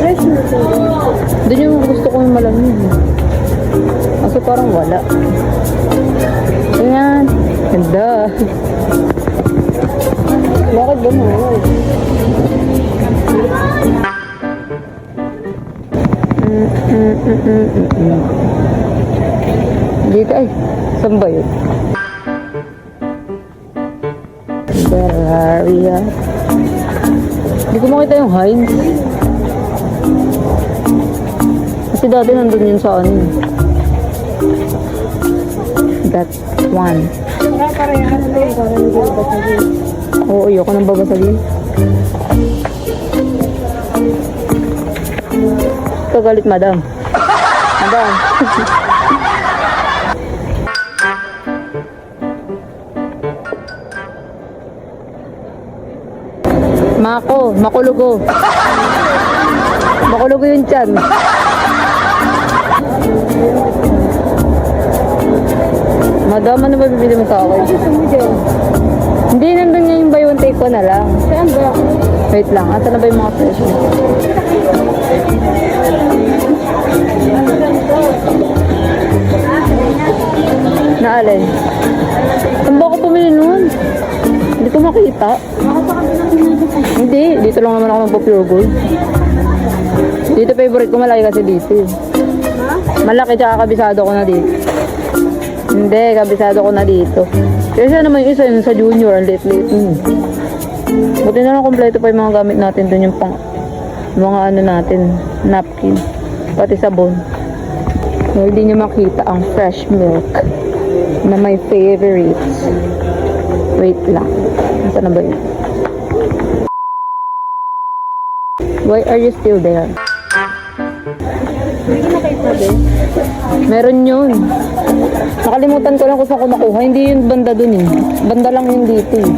Fresh na ito. Doon yung gusto ko yung malamig. Kasi parang wala. Ayan. Ganda. Bakit gano'n? Dito ay. Saan ba yun? Bavaria. Hindi ko makita yung Heinz. Kasi dati nandun yun sa ano. That one. Parehan na lang. Parang hindi ko babasagin. Oo, ayoko nang babasagin. Kagalit, madam. Madam. Makulugo. Makulugo yung tiyan. Madam, ano ba bibili mo sa akin? Gusto mo dyan? Hindi, nandun nga yung buy one take one na lang. Saan ba? Wait lang, asa na ba yung mga fresh? Naalin? Saan ba ako pumili nun? Hindi ko makita. Hindi, dito lang naman ako magpa-pure gold. Dito favorite ko, malaki kasi dito. Malaki, tsaka kabisado ko na dito. Hindi, kabisado ko na dito. Kasi naman yung isa yun sa junior, ang late-late. Buti na lang kompleto pa yung mga gamit natin doon, yung pang mga ano natin, napkin, pati sabon. So, hindi nyo makita ang fresh milk na my favorites. Wait lang. Nasaan na ba yun? Why are you still there? Hindi ko nakita din. Meron yun. Nakalimutan ko lang kung saan ko nakuha. Hindi yun banda dun eh. Banda lang yun dito eh.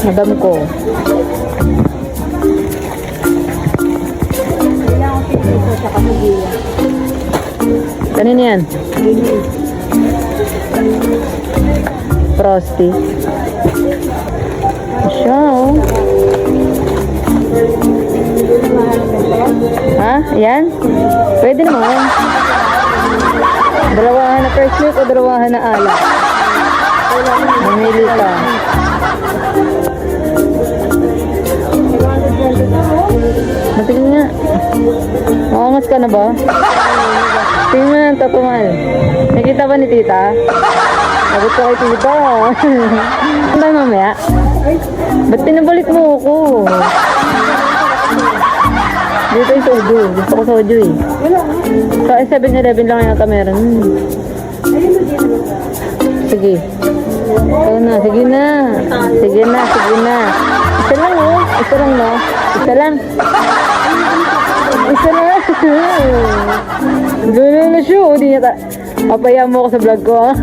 Madam ko. Kailangan ko dito sa kasugiya. Kanina yan? Frosty. Siya oh. Ha? Yan? Pwede naman. Dalawahan na fresh milk o dalawahan na alak? Mamili ka. Matigil nga. Makangas ka na ba? Tingnan mo ng tatumal. Nakita ba ni tita? Sagot ko kay tita. Ano ba mamaya? Ba't tinabalik mo ako? Dito yung soju. Gusto ko soju eh. Sa 7-Eleven lang yata meron. Sige. Ikaw na. Sige na. Sige na. Sige na. Isa lang oh. Isa lang no. Isa lang. Isa lang. Gano'n na siya. Hindi niya ta... Papaya mo ako sa vlog ko ah.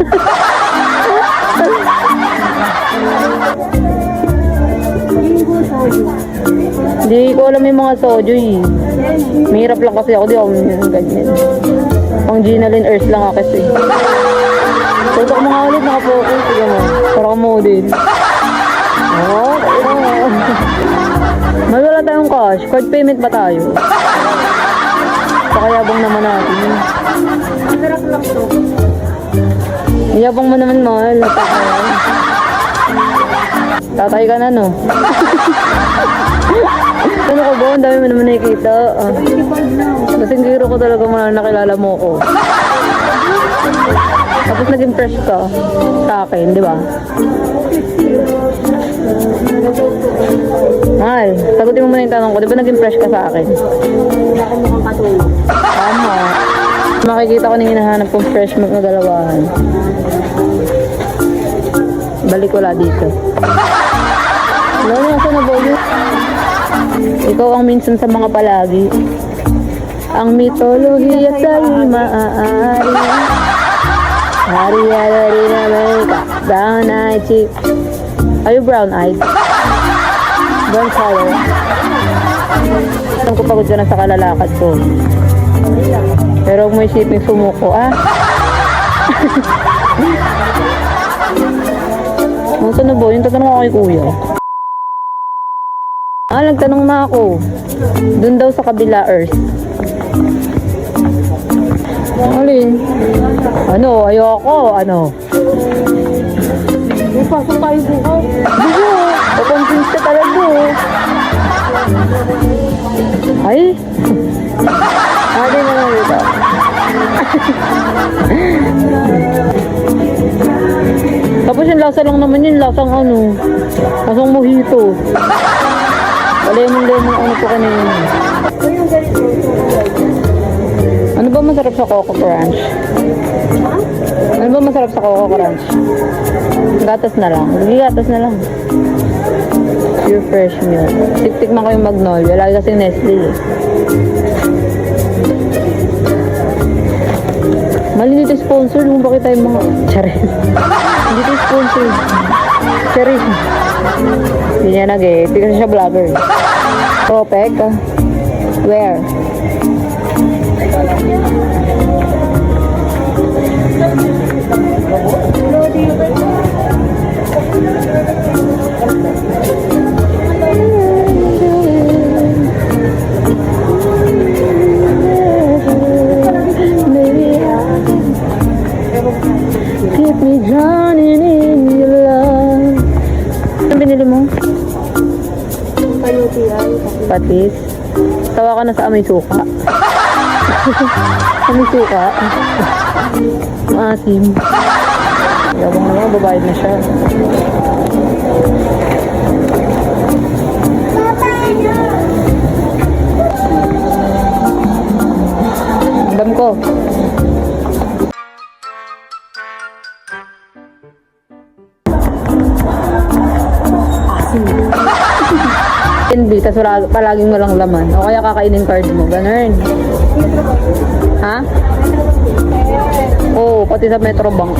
Hindi ko alam yung mga soju eh. Mahirap lang kasi ako. Di ako ganyan. Pang Ginalyn Earth lang ako kasi. Tutok mo nga ulit. Nakapokus. Sige mo. Parang model. Oo. Mas wala tayong cash. Card payment ba tayo? Pakayabang naman natin. Masarap lang to. Iyabang mo naman mahal. Tatay ka na no. Ano ko ba? Ang dami mo naman nakikita. Kasing giro ko talaga mga nakilala mo ko. Tapos naging fresh ka sa akin, di ba? Mahal, sagutin mo muna yung tanong ko. Di ba naging fresh ka sa akin? Wala ko mukhang katulog. Tama. Makikita ko na hinahanap kong fresh milk na dalawahan. Balik wala dito. Wala na, saan na ba yun? Ikaw ang minsan sa mga palagi. Ang mitolohiya sa'yo'y maaari. Hari-hari na may brown-eyed chick. Are you brown-eyed? Brown color. Alam ko pagod ka na sa kalalakad ko. Pero huwag mo isipin sumuko, ah. Ano na ba? Yung tatanong ako kay kuya. Nagtanong na ako. Doon daw sa kabila, Earth. Alin? Ano? Ayoko. Ano? May pasok tayo bukas. Hindi ko. Papansin ka talaga. Ay? Hindi na lang ito. Tapos yung lasa lang naman yun. Lasang ano? Lasang mojito. Lemon ano po kanina. Ano ba masarap sa Coco Crunch? Ano ba masarap sa Coco Crunch? Gatas na lang. Hindi gatas na lang. Pure fresh milk. Tiktikman ko yung Magnolia. Lagi kasi Nestle. Mali dito sponsor. Kung bakit tayo mga... Charis. Hindi dito sponsor. Charis. Hindi niya nag-eh. Hindi kasi siya vlogger. Propek. Where? Keep me drowning in your love. Ano binili mo? Kayo, Tia. Patis. Tawa ka na sa amoy suka. Amoy suka. Maasim. Yabang naman, babayad na siya. Dam ko. NB, tas wala, palaging walang laman. O kaya kakainin card mo. Ganun. Ha? Oo, pati sa Metro Bank.